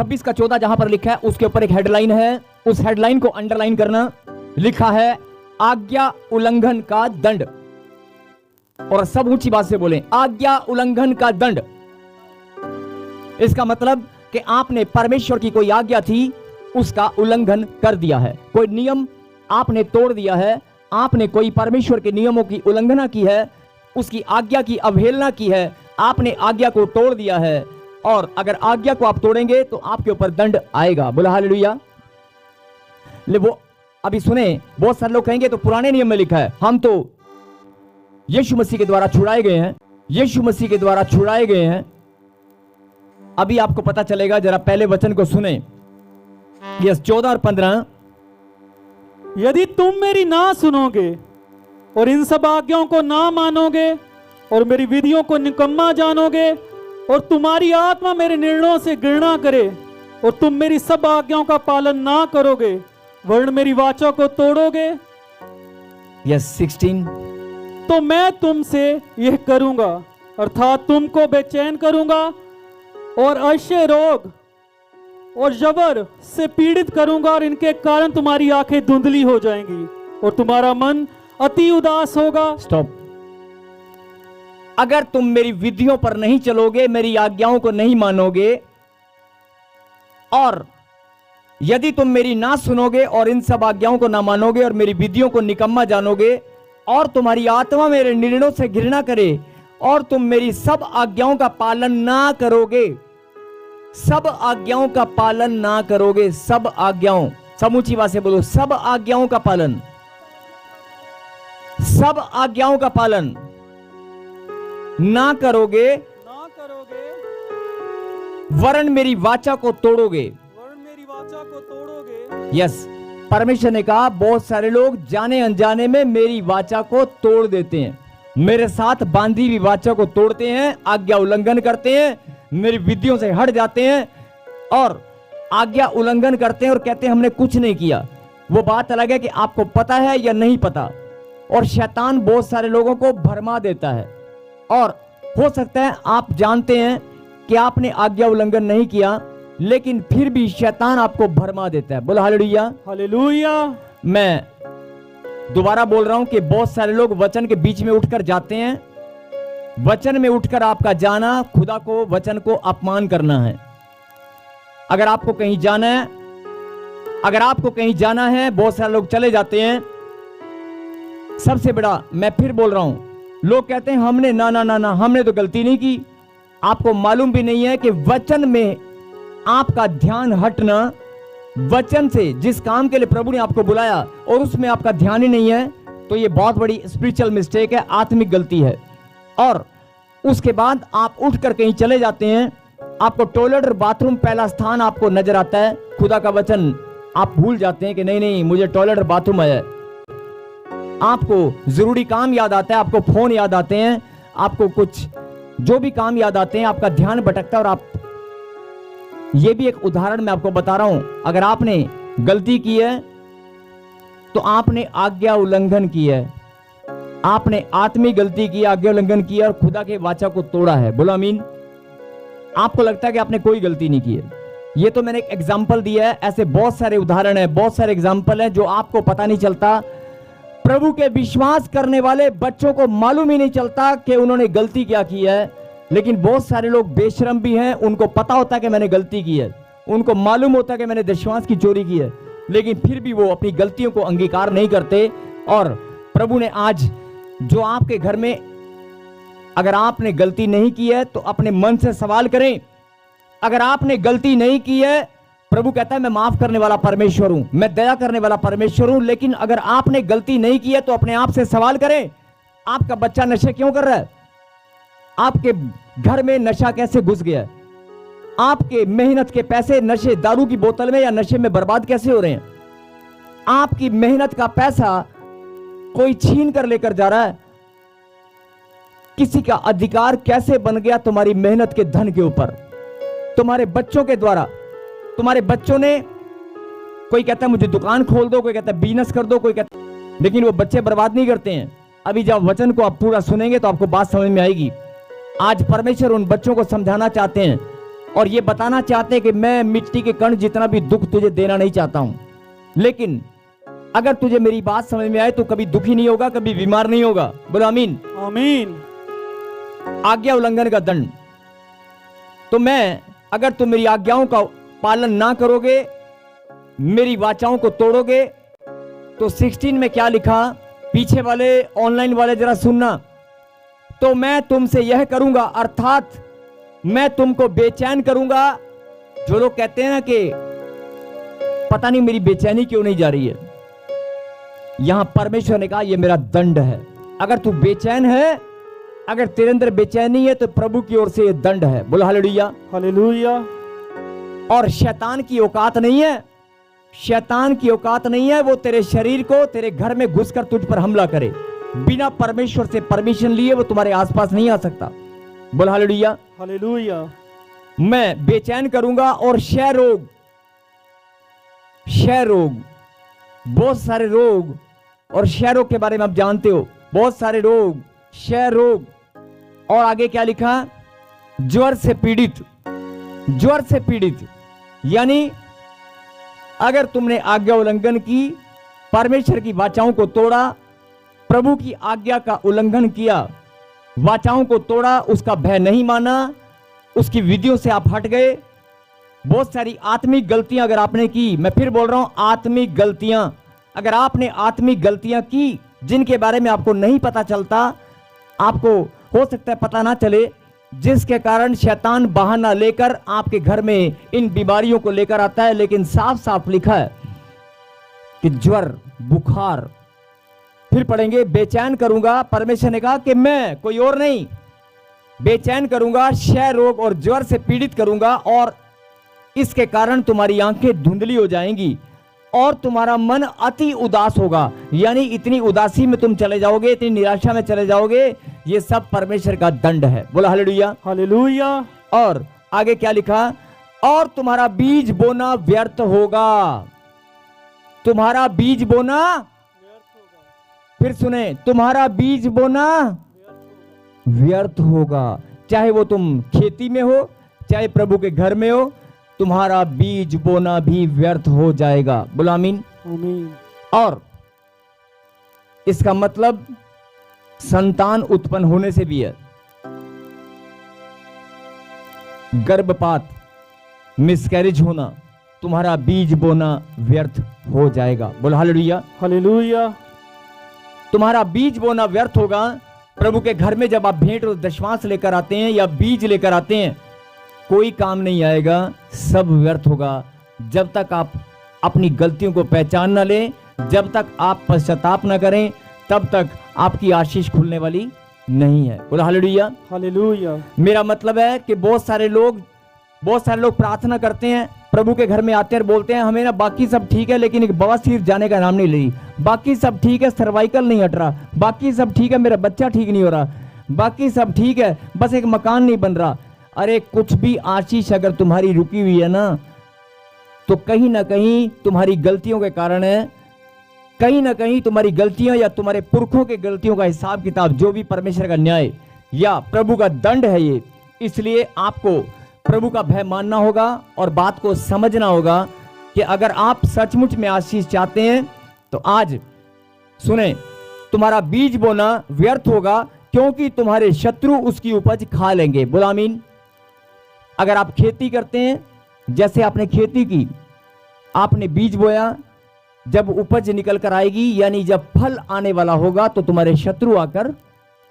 26 का 14 जहां पर लिखा है उसके ऊपर एक हेडलाइन है, उस हेडलाइन को अंडरलाइन करना। लिखा है आज्ञा उल्लंघन का दंड। और सब ऊंची बात से बोलें, आज्ञा उल्लंघन का दंड। इसका मतलब कि आपने परमेश्वर की कोई आज्ञा थी उसका उल्लंघन कर दिया है, कोई नियम आपने तोड़ दिया है, आपने कोई परमेश्वर के नियमों की उल्लंघना की है, उसकी आज्ञा की अवहेलना की है, आपने आज्ञा को तोड़ दिया है। और अगर आज्ञा को आप तोड़ेंगे तो आपके ऊपर दंड आएगा। बोला हालेलुया। वो अभी सुने, बहुत सारे लोग कहेंगे तो पुराने नियम में लिखा है, हम तो यीशु मसीह के द्वारा छुड़ाए गए हैं, यीशु मसीह के द्वारा छुड़ाए गए हैं। अभी आपको पता चलेगा, जरा पहले वचन को सुने। यस 14 और 15। यदि तुम मेरी ना सुनोगे और इन सब आज्ञाओं को ना मानोगे और मेरी विधियों को निकम्मा जानोगे और तुम्हारी आत्मा मेरे निर्णयों से घृणा करे और तुम मेरी सब आज्ञाओं का पालन ना करोगे वरन मेरी वाचा को तोड़ोगे, यस 16, तो मैं तुमसे यह करूंगा, अर्थात तुमको बेचैन करूंगा और अक्षय रोग और जबर से पीड़ित करूंगा और इनके कारण तुम्हारी आंखें धुंधली हो जाएंगी और तुम्हारा मन अति उदास होगा। स्टॉप। अगर तुम मेरी विधियों पर नहीं चलोगे, मेरी आज्ञाओं को नहीं मानोगे, और यदि तुम मेरी ना सुनोगे और इन सब आज्ञाओं को ना मानोगे और मेरी विधियों को निकम्मा जानोगे और तुम्हारी आत्मा मेरे निर्णयों से घृणा करे और तुम मेरी सब आज्ञाओं का पालन ना करोगे, सब आज्ञाओं का पालन ना करोगे, सब आज्ञाओं, समूची बात से बोलो, सब आज्ञाओं का पालन, सब आज्ञाओं का पालन ना करोगे वरन मेरी वाचा को तोड़ोगे। यस, परमेश्वर ने कहा बहुत सारे लोग जाने अनजाने में मेरी वाचा को तोड़ देते हैं, मेरे साथ बांधी हुई वाचा को तोड़ते हैं, आज्ञा उल्लंघन करते हैं, मेरी विधियों से हट जाते हैं और आज्ञा उल्लंघन करते हैं और कहते हैं हमने कुछ नहीं किया। वो बात अलग है कि आपको पता है या नहीं पता। और शैतान बहुत सारे लोगों को भरमा देता है और हो सकता है आप जानते हैं कि आपने आज्ञा उल्लंघन नहीं किया, लेकिन फिर भी शैतान आपको भरमा देता है। बोला हालेलुया। हालेलुया। मैं दोबारा बोल रहा हूं कि बहुत सारे लोग वचन के बीच में उठकर जाते हैं, वचन में उठकर आपका जाना खुदा को, वचन को अपमान करना है। अगर आपको कहीं जाना है, अगर आपको कहीं जाना है, बहुत सारे लोग चले जाते हैं। सबसे बड़ा मैं फिर बोल रहा हूं, लोग कहते हैं हमने ना ना ना ना हमने तो गलती नहीं की। आपको मालूम भी नहीं है कि वचन में आपका ध्यान हटना, वचन से जिस काम के लिए प्रभु ने आपको बुलाया और उसमें आपका ध्यान ही नहीं है, तो ये बहुत बड़ी स्पिरिचुअल मिस्टेक है, आत्मिक गलती है। और उसके बाद आप उठकर कहीं चले जाते हैं, आपको टॉयलेट और बाथरूम पहला स्थान आपको नजर आता है, खुदा का वचन आप भूल जाते हैं कि नहीं नहीं मुझे टॉयलेट और बाथरूम है। आपको जरूरी काम याद आता है, आपको फोन याद आते हैं, आपको कुछ जो भी काम याद आते हैं, आपका ध्यान भटकता है। और आप, ये भी एक उदाहरण मैं आपको बता रहा हूं, अगर आपने गलती की है तो आपने आज्ञा उल्लंघन की है, आपने आत्मिक गलती की, आज्ञा उल्लंघन किया और खुदा के वाचा को तोड़ा है। बोलो आमीन। आपको लगता है कि आपने कोई गलती नहीं की है। ये तो मैंने एक एग्जाम्पल दिया है, ऐसे बहुत सारे उदाहरण है, बहुत सारे एग्जाम्पल है जो आपको पता नहीं चलता। प्रभु के विश्वास करने वाले बच्चों को मालूम ही नहीं चलता कि उन्होंने गलती क्या की है, लेकिन बहुत सारे लोग बेशरम भी हैं, उनको पता होता है कि मैंने गलती की है, उनको मालूम होता है कि मैंने दशमांश की चोरी की है, लेकिन फिर भी वो अपनी गलतियों को अंगीकार नहीं करते। और प्रभु ने आज जो आपके घर में, अगर आपने गलती नहीं की है तो अपने मन से सवाल करें। अगर आपने गलती नहीं की है, प्रभु कहता है मैं माफ करने वाला परमेश्वर हूं, मैं दया करने वाला परमेश्वर हूं। लेकिन अगर आपने गलती नहीं की है तो अपने आप से सवाल करें, आपका बच्चा नशे क्यों कर रहा है? आपके घर में नशा कैसे घुस गया है? आपके मेहनत के पैसे नशे, दारू की बोतल में या नशे में बर्बाद कैसे हो रहे हैं? आपकी मेहनत का पैसा कोई छीन कर लेकर जा रहा है। किसी का अधिकार कैसे बन गया तुम्हारी मेहनत के धन के ऊपर, तुम्हारे बच्चों के द्वारा? तुम्हारे बच्चों ने, कोई कहता है मुझे दुकान खोल दो, कोई कहता है बिजनेस कर दो, कोई कहता है, लेकिन वो बच्चे बर्बाद नहीं करते हैं। अभी जब वचन को आप पूरा सुनेंगे तो आपको बात समझ में आएगी। आज परमेश्वर उन बच्चों को समझाना चाहते हैं और ये बताना चाहते हैं कि मैं मिट्टी के कण जितना भी दुख तुझे देना नहीं चाहता हूं, लेकिन अगर तुझे मेरी बात समझ में आए तो कभी दुखी नहीं होगा, कभी बीमार नहीं होगा। बोलो आमीन। आमीन। आज्ञा उल्लंघन का दंड। तो मैं, अगर तुम मेरी आज्ञाओं का पालन ना करोगे, मेरी वाचाओं को तोड़ोगे, तो 16 में क्या लिखा, पीछे वाले ऑनलाइन वाले जरा सुनना, तो मैं तुमसे यह करूंगा, अर्थात मैं तुमको बेचैन करूंगा। जो लोग कहते हैं ना कि पता नहीं मेरी बेचैनी क्यों नहीं जा रही है, यहां परमेश्वर ने कहा यह मेरा दंड है। अगर तू बेचैन है, अगर तेरे अंदर बेचैनी है, तो प्रभु की ओर से यह दंड है। बोलो हालेलुया। हालेलुया। और शैतान की औकात नहीं है, शैतान की औकात नहीं है वो तेरे शरीर को, तेरे घर में घुसकर तुझ पर हमला करे। बिना परमेश्वर से परमिशन लिए वो तुम्हारे आसपास नहीं आ सकता। बोल हालेलुया। हालेलुया। मैं बेचैन करूंगा। और क्षय रोग, बहुत सारे रोग, और क्षय रोग के बारे में आप जानते हो, बहुत सारे रोग, क्षय रोग। और आगे क्या लिखा, ज्वर से पीड़ित, ज्वर से पीड़ित। यानी अगर तुमने आज्ञा उल्लंघन की, परमेश्वर की वाचाओं को तोड़ा, प्रभु की आज्ञा का उल्लंघन किया, वाचाओं को तोड़ा, उसका भय नहीं माना, उसकी विधियों से आप हट गए, बहुत सारी आत्मिक गलतियां अगर आपने की, मैं फिर बोल रहा हूं आत्मिक गलतियां, अगर आपने आत्मिक गलतियां की जिनके बारे में आपको नहीं पता चलता, आपको हो सकता है पता ना चले, जिसके कारण शैतान बहाना लेकर आपके घर में इन बीमारियों को लेकर आता है। लेकिन साफ साफ लिखा है कि ज्वर, बुखार, फिर पढ़ेंगे, बेचैन करूंगा। परमेश्वर ने कहा कि मैं, कोई और नहीं, बेचैन करूंगा, क्षय रोग और ज्वर से पीड़ित करूंगा, और इसके कारण तुम्हारी आंखें धुंधली हो जाएंगी और तुम्हारा मन अति उदास होगा। यानी इतनी उदासी में तुम चले जाओगे, इतनी निराशा में चले जाओगे। ये सब परमेश्वर का दंड है। बोला हालेलुया। हालेलुया। और आगे क्या लिखा, और तुम्हारा बीज बोना व्यर्थ होगा। तुम्हारा बीज बोना, फिर सुने, तुम्हारा बीज बोना व्यर्थ होगा। चाहे वो तुम खेती में हो, चाहे प्रभु के घर में हो, तुम्हारा बीज बोना भी व्यर्थ हो जाएगा। बोलो आमीन। आमीन। और इसका मतलब संतान उत्पन्न होने से भी है। गर्भपात, मिसकैरेज होना, तुम्हारा बीज बोना व्यर्थ हो जाएगा। बोलो हालेलुया। हालेलुया। तुम्हारा बीज बोना व्यर्थ होगा। प्रभु के घर में जब आप भेंट और दशमांश लेकर आते हैं या बीज लेकर आते हैं, कोई काम नहीं आएगा, सब व्यर्थ होगा। जब तक आप अपनी गलतियों को पहचान न लें, जब तक आप पश्चाताप न करें, तब तक आपकी आशीष खुलने वाली नहीं है। बोलो हालेलुया। हालेलुया। मेरा मतलब है कि बहुत सारे लोग प्रार्थना करते हैं, प्रभु के घर में आते हैं और बोलते हैं हमें ना बाकी सब ठीक है, लेकिन एक बवासीर जाने का नाम नहीं ले रही, बाकी सब ठीक है, सर्वाइकल नहीं हट रहा, बाकी सब ठीक है, मेरा बच्चा ठीक नहीं हो रहा, बाकी सब ठीक है, बस एक मकान नहीं बन रहा। अरे कुछ भी आशीष अगर तुम्हारी रुकी हुई है ना, तो कहीं ना कहीं तुम्हारी गलतियों के कारण है। कहीं ना कहीं तुम्हारी गलतियां या तुम्हारे पुरखों के गलतियों का हिसाब किताब, जो भी परमेश्वर का न्याय या प्रभु का दंड है ये। इसलिए आपको प्रभु का भय मानना होगा और बात को समझना होगा कि अगर आप सचमुच में आशीष चाहते हैं तो आज सुने, तुम्हारा बीज बोना व्यर्थ होगा, क्योंकि तुम्हारे शत्रु उसकी उपज खा लेंगे। बोलो आमीन। अगर आप खेती करते हैं, जैसे आपने खेती की, आपने बीज बोया, जब उपज निकल कर आएगी, यानी जब फल आने वाला होगा, तो तुम्हारे शत्रु आकर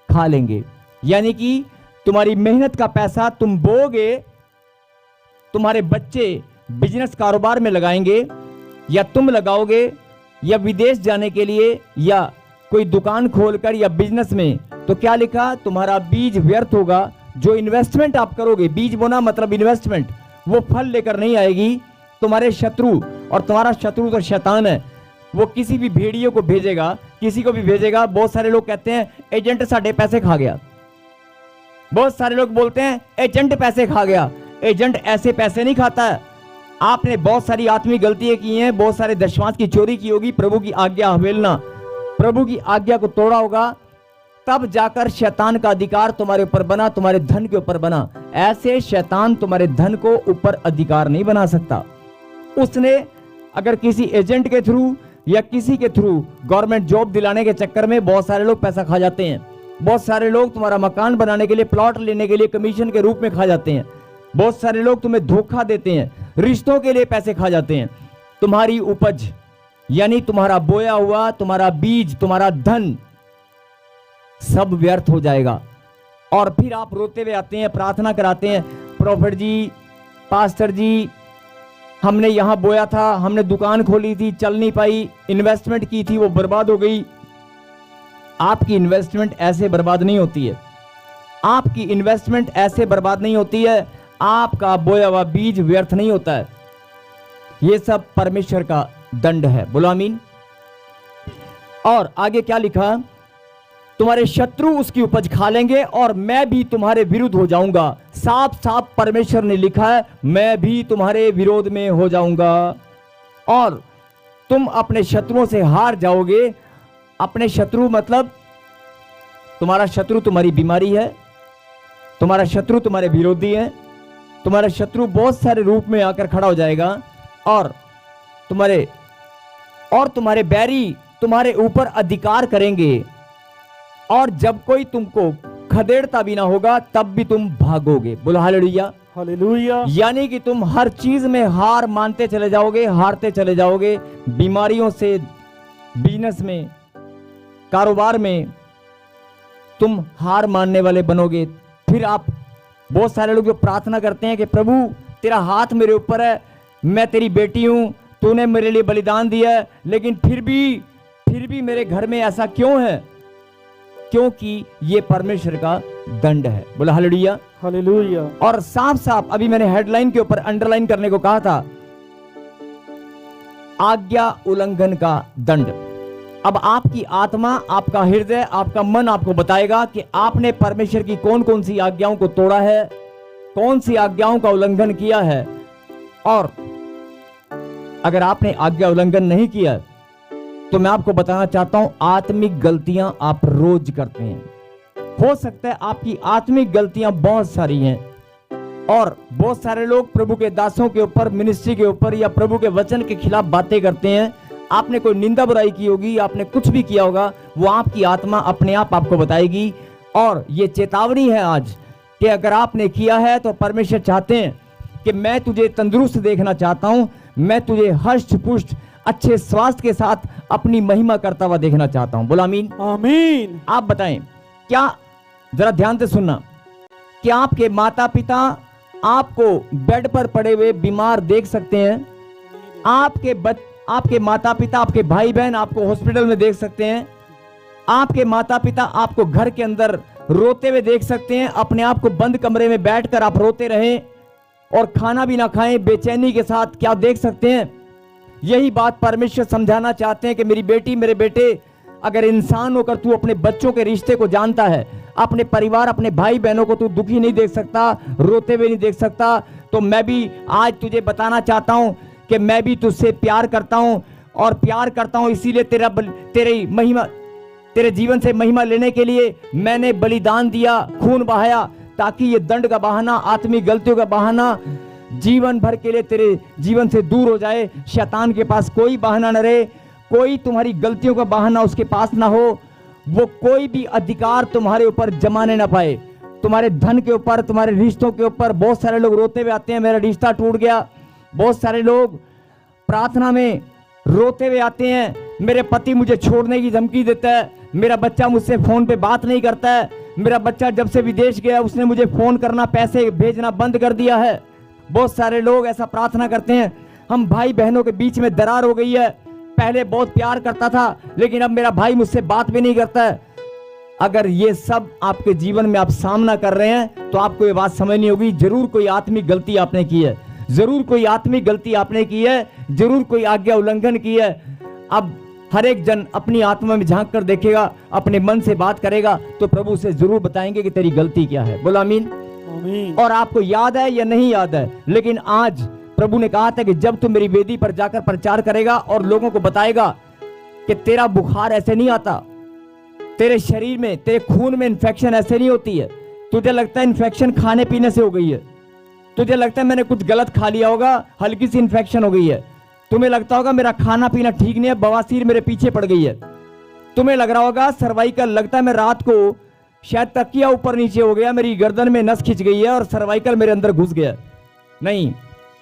खा लेंगे। यानी कि तुम्हारी मेहनत का पैसा तुम बोगे, तुम्हारे बच्चे बिजनेस कारोबार में लगाएंगे, या तुम लगाओगे, या विदेश जाने के लिए, या कोई दुकान खोलकर, या बिजनेस में, तो क्या लिखा, तुम्हारा बीज व्यर्थ होगा। जो इन्वेस्टमेंट आप करोगे, बीज बोना मतलब इन्वेस्टमेंट, वो फल लेकर नहीं आएगी। तुम्हारे शत्रु, और तुम्हारा शत्रु तो शैतान है, वो किसी भी भेड़ियों को भेजेगा, किसी को भी भेजेगा। बहुत सारे लोग कहते हैं एजेंट साढ़े पैसे खा गया, बहुत सारे लोग बोलते हैं एजेंट पैसे खा गया। एजेंट ऐसे पैसे नहीं खाता है। आपने बहुत सारी आत्मिक गलतियां की हैं, बहुत सारे दशमांश की चोरी की होगी, प्रभु की आज्ञा अवहेलना, प्रभु की आज्ञा को तोड़ा होगा, तब जाकर शैतान का अधिकार तुम्हारे ऊपर बना, तुम्हारे धन के ऊपर बना। ऐसे शैतान तुम्हारे धन को ऊपर अधिकार नहीं बना सकता। उसने अगर किसी एजेंट के थ्रू या किसी के थ्रू गवर्नमेंट जॉब दिलाने के चक्कर में बहुत सारे लोग पैसा खा जाते हैं। बहुत सारे लोग तुम्हारा मकान बनाने के लिए, प्लॉट लेने के लिए कमीशन के रूप में खा जाते हैं। बहुत सारे लोग तुम्हें धोखा देते हैं, रिश्तों के लिए पैसे खा जाते हैं। तुम्हारी उपज यानी तुम्हारा बोया हुआ, तुम्हारा बीज, तुम्हारा धन सब व्यर्थ हो जाएगा। और फिर आप रोते हुए आते हैं, प्रार्थना कराते हैं, प्रॉफिट जी, पास्टर जी, हमने यहां बोया था, हमने दुकान खोली थी, चल नहीं पाई, इन्वेस्टमेंट की थी, वो बर्बाद हो गई। आपकी इन्वेस्टमेंट ऐसे बर्बाद नहीं होती है। आपकी इन्वेस्टमेंट ऐसे बर्बाद नहीं होती है। आपका बोया हुआ बीज व्यर्थ नहीं होता है। ये सब परमेश्वर का दंड है। बोलो आमीन। और आगे क्या लिखा? तुम्हारे शत्रु उसकी उपज खा लेंगे और मैं भी तुम्हारे विरुद्ध हो जाऊंगा। साफ साफ परमेश्वर ने लिखा है, मैं भी तुम्हारे विरोध में हो जाऊंगा और तुम अपने शत्रुओं से हार जाओगे। अपने शत्रु मतलब तुम्हारा शत्रु तुम्हारी बीमारी है, तुम्हारा शत्रु तुम्हारे विरोधी है, तुम्हारा शत्रु बहुत सारे रूप में आकर खड़ा हो जाएगा और तुम्हारे बैरी तुम्हारे ऊपर अधिकार करेंगे। और जब कोई तुमको खदेड़ता भी ना होगा तब भी तुम भागोगे। बोलो हालेलुया। हालेलुया। यानी कि तुम हर चीज में हार मानते चले जाओगे, हारते चले जाओगे। बीमारियों से, बिजनेस में, कारोबार में तुम हार मानने वाले बनोगे। फिर आप, बहुत सारे लोग जो प्रार्थना करते हैं कि प्रभु तेरा हाथ मेरे ऊपर है, मैं तेरी बेटी हूं, तूने मेरे लिए बलिदान दिया है, लेकिन फिर भी मेरे घर में ऐसा क्यों है? क्योंकि ये परमेश्वर का दंड है। बोला हालेलुया। हालेलुया। और साफ साफ अभी मैंने हेडलाइन के ऊपर अंडरलाइन करने को कहा था, आज्ञा उल्लंघन का दंड। अब आपकी आत्मा, आपका हृदय, आपका मन आपको बताएगा कि आपने परमेश्वर की कौन कौन सी आज्ञाओं को तोड़ा है, कौन सी आज्ञाओं का उल्लंघन किया है। और अगर आपने आज्ञा उल्लंघन नहीं किया तो मैं आपको बताना चाहता हूं, आत्मिक गलतियां आप रोज करते हैं। हो सकता है आपकी आत्मिक गलतियां बहुत सारी हैं और बहुत सारे लोग प्रभु के दासों के ऊपर, मिनिस्ट्री के ऊपर या प्रभु के वचन के खिलाफ बातें करते हैं। आपने कोई निंदा बुराई की होगी, आपने कुछ भी किया होगा, वो आपकी आत्मा अपने आप आपको बताएगी। और ये चेतावनी है आज कि अगर आपने किया है तो परमेश्वर चाहते हैं कि मैं तुझे तंदुरुस्त देखना चाहता हूं, मैं तुझे हष्ट पुष्ट अच्छे स्वास्थ्य के साथ अपनी महिमा करता हुआ देखना चाहता हूं। बोला आमीन। आमीन। आप बताएं, क्या, जरा ध्यान से सुनना, क्या आपके माता पिता आपको बेड पर पड़े हुए बीमार देख सकते हैं? आपके माता पिता, आपके भाई बहन आपको हॉस्पिटल में देख सकते हैं? आपके माता पिता आपको घर के अंदर रोते हुए देख सकते हैं? अपने आप को बंद कमरे में बैठकर आप रोते रहें और खाना भी ना खाएं बेचैनी के साथ, क्या देख सकते हैं? यही बात परमेश्वर समझाना चाहते हैं कि मेरी बेटी, मेरे बेटे, अगर इंसान होकर तू अपने बच्चों के रिश्ते को जानता है, अपने परिवार, अपने भाई बहनों को तू दुखी नहीं देख सकता, रोते हुए नहीं देख सकता, तो मैं भी आज तुझे बताना चाहता हूं कि मैं भी तुझसे प्यार करता हूं और प्यार करता हूं, इसीलिए तेरे जीवन से महिमा लेने के लिए मैंने बलिदान दिया, खून बहाया, ताकि ये दंड का बहाना, आत्मिक गलतियों का बहाना जीवन भर के लिए तेरे जीवन से दूर हो जाए। शैतान के पास कोई बहाना न रहे, कोई तुम्हारी गलतियों का बहाना उसके पास ना हो, वो कोई भी अधिकार तुम्हारे ऊपर जमाने ना पाए, तुम्हारे धन के ऊपर, तुम्हारे रिश्तों के ऊपर। बहुत सारे लोग रोते हुए आते हैं, मेरा रिश्ता टूट गया। बहुत सारे लोग प्रार्थना में रोते हुए आते हैं, मेरे पति मुझे छोड़ने की धमकी देता है, मेरा बच्चा मुझसे फोन पे बात नहीं करता है, मेरा बच्चा जब से विदेश गया उसने मुझे फोन करना, पैसे भेजना बंद कर दिया है। बहुत सारे लोग ऐसा प्रार्थना करते हैं, हम भाई बहनों के बीच में दरार हो गई है, पहले बहुत प्यार करता था लेकिन अब मेरा भाई मुझसे बात भी नहीं करता है। अगर ये सब आपके जीवन में आप सामना कर रहे हैं तो आपको ये बात समझनी होगी, जरूर कोई आत्मिक गलती आपने की है, जरूर कोई आत्मिक गलती आपने की है, जरूर कोई आज्ञा उल्लंघन की है। अब हर एक जन अपनी आत्मा में झांक कर देखेगा, अपने मन से बात करेगा तो प्रभु से जरूर बताएंगे कि तेरी गलती क्या है। बोलो आमीन। और आपको याद है या नहीं याद है, लेकिन आज प्रभु ने कहा था कि जब तू मेरी वेदी पर जाकर प्रचार करेगा और लोगों को बताएगा कि तेरा बुखार ऐसे नहीं आता, तेरे शरीर में, तेरे खून में इन्फेक्शन ऐसे नहीं होती है। तुझे लगता है इन्फेक्शन खाने पीने से हो गई है, तुझे लगता है मैंने कुछ गलत खा लिया होगा, हल्की सी इन्फेक्शन हो गई है। तुम्हें लगता होगा मेरा खाना पीना ठीक नहीं है, बवासीर मेरे पीछे पड़ गई है। तुम्हें लग रहा होगा सर्वाइकल, लगता है मैं रात को शायद तकिया ऊपर नीचे हो गया, मेरी गर्दन में नस खिंच गई है और सर्वाइकल मेरे अंदर घुस गया। नहीं,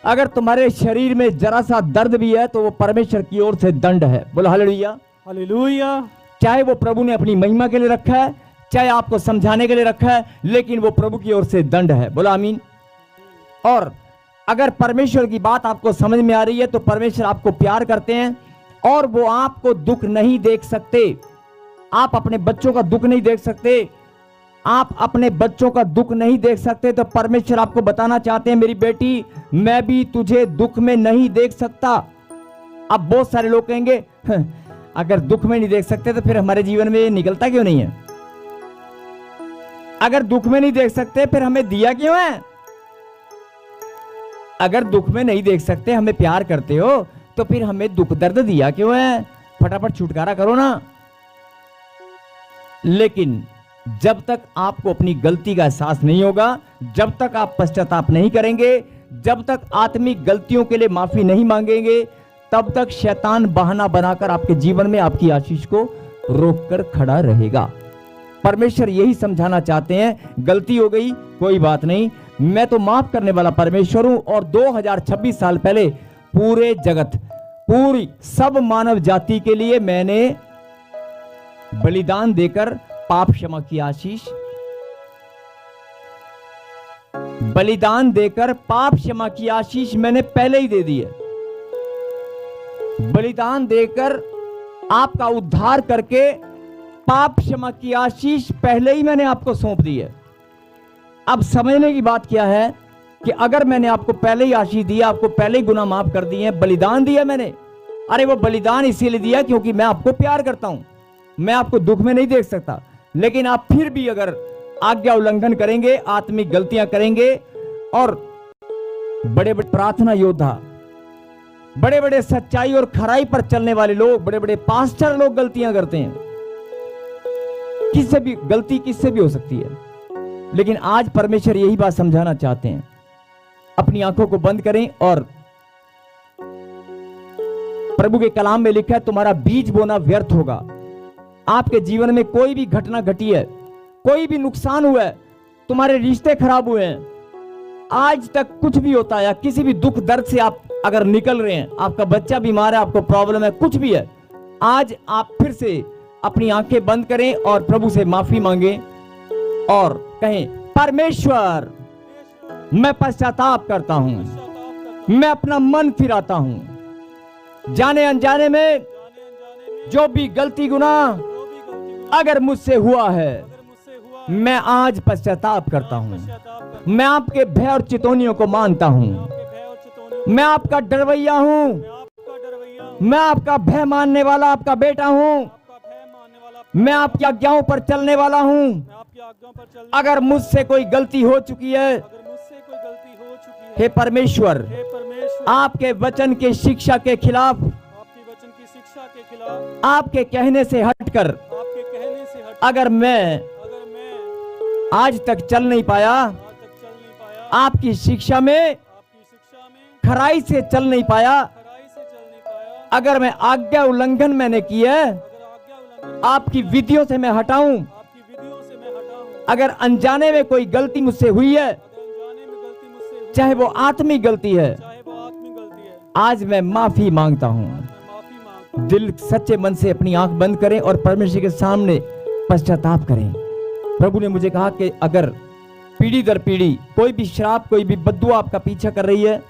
अगर तुम्हारे शरीर में जरा सा दर्द भी है तो वो परमेश्वर की ओर से दंड है। बोलो हालेलुया। हालेलुया। चाहे वो प्रभु ने अपनी महिमा के लिए रखा है, चाहे आपको समझाने के लिए रखा है, लेकिन वो प्रभु की ओर से दंड है। बोलो आमीन। और अगर परमेश्वर की बात आपको समझ में आ रही है तो परमेश्वर आपको प्यार करते हैं और वो आपको दुख नहीं देख सकते। आप अपने बच्चों का दुख नहीं देख सकते, आप अपने बच्चों का दुख नहीं देख सकते, तो परमेश्वर आपको बताना चाहते हैं मेरी बेटी, मैं भी तुझे दुख में नहीं देख सकता। अब बहुत सारे लोग कहेंगे अगर दुख में नहीं देख सकते तो फिर हमारे जीवन में ये निकलता क्यों नहीं है? अगर दुख में नहीं देख सकते फिर हमें दिया क्यों है? अगर दुख में नहीं देख सकते, हमें प्यार करते हो, तो फिर हमें दुख दर्द दिया क्यों है? फटाफट छुटकारा करो ना। लेकिन जब तक आपको अपनी गलती का एहसास नहीं होगा, जब तक आप पश्चाताप नहीं करेंगे, जब तक आत्मिक गलतियों के लिए माफी नहीं मांगेंगे, तब तक शैतान बहाना बनाकर आपके जीवन में आपकी आशीष को रोककर खड़ा रहेगा। परमेश्वर यही समझाना चाहते हैं, गलती हो गई कोई बात नहीं, मैं तो माफ करने वाला परमेश्वर हूं। और 2026 साल पहले पूरे जगत, पूरी सब मानव जाति के लिए मैंने बलिदान देकर पाप क्षमा की आशीष, बलिदान देकर पाप क्षमा की आशीष मैंने पहले ही दे दी है। बलिदान देकर आपका उद्धार करके पाप क्षमा की आशीष पहले ही मैंने आपको सौंप दी है। अब समझने की बात क्या है कि अगर मैंने आपको पहले ही आशीष दी, आपको पहले ही गुनाह माफ कर दिए, बलिदान दिया मैंने, अरे वो बलिदान इसीलिए दिया क्योंकि मैं आपको प्यार करता हूं, मैं आपको दुख में नहीं देख सकता। लेकिन आप फिर भी अगर आज्ञा उल्लंघन करेंगे, आत्मिक गलतियां करेंगे, और बड़े बड़े प्रार्थना योद्धा, बड़े बड़े सच्चाई और खराई पर चलने वाले लोग, बड़े बड़े पास्टर लोग गलतियां करते हैं। किससे भी गलती किससे भी हो सकती है, लेकिन आज परमेश्वर यही बात समझाना चाहते हैं। अपनी आंखों को बंद करें और प्रभु के कलाम में लिखा है तुम्हारा बीज बोना व्यर्थ होगा। आपके जीवन में कोई भी घटना घटी है, कोई भी नुकसान हुआ है, तुम्हारे रिश्ते खराब हुए हैं, आज तक कुछ भी होता है, या किसी भी दुख दर्द से आप अगर निकल रहे हैं, आपका बच्चा बीमार है, आपको प्रॉब्लम है, कुछ भी है, आज आप फिर से अपनी आंखें बंद करें और प्रभु से माफी मांगे और कहें परमेश्वर मैं पश्चाताप करता हूं, मैं अपना मन फिराता हूं, जाने अनजाने में जो भी गलती गुनाह अगर मुझसे हुआ है, मैं आज पश्चाताप करता हूं। मैं आपके भय और चितौनियों को मानता हूं, मैं आपका डरवैया हूं, मैं आपका भय मानने वाला आपका बेटा हूं, मैं आपकी आज्ञाओं पर चलने वाला हूं। अगर मुझसे कोई गलती हो चुकी है, हे परमेश्वर, आपके वचन के शिक्षा के खिलाफ, आपके कहने से हटकर अगर मैं आज तक चल नहीं पाया, आपकी शिक्षा में खराई से चल नहीं पाया, अगर मैं आज्ञा उल्लंघन मैंने की है, आपकी विधियों से मैं हटाऊं, अगर अनजाने में कोई गलती मुझसे हुई है, चाहे वो आत्मिक गलती है, आज मैं माफी मांगता हूं। दिल सच्चे मन से अपनी आंख बंद करें और परमेश्वर के सामने पश्चाताप करें। प्रभु ने मुझे कहा कि अगर पीढ़ी दर पीढ़ी कोई भी श्राप, कोई भी बद्दुआ आपका पीछा कर रही है,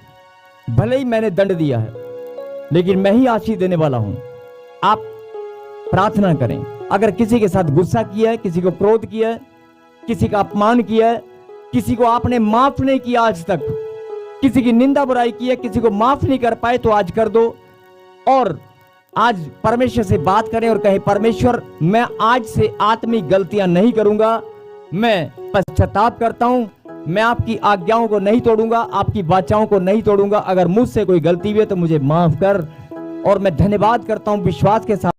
भले ही मैंने दंड दिया है, लेकिन मैं ही आशीष देने वाला हूं। आप प्रार्थना करें। अगर किसी के साथ गुस्सा किया है, किसी को क्रोध किया है, किसी का अपमान किया है, किसी को आपने माफ नहीं किया आज तक, किसी की निंदा बुराई की है, किसी को माफ नहीं कर पाए, तो आज कर दो और आज परमेश्वर से बात करें और कहें परमेश्वर मैं आज से आत्मिक गलतियां नहीं करूंगा, मैं पश्चाताप करता हूं, मैं आपकी आज्ञाओं को नहीं तोड़ूंगा, आपकी वाचाओं को नहीं तोड़ूंगा। अगर मुझसे कोई गलती हुई है तो मुझे माफ कर। और मैं धन्यवाद करता हूं विश्वास के साथ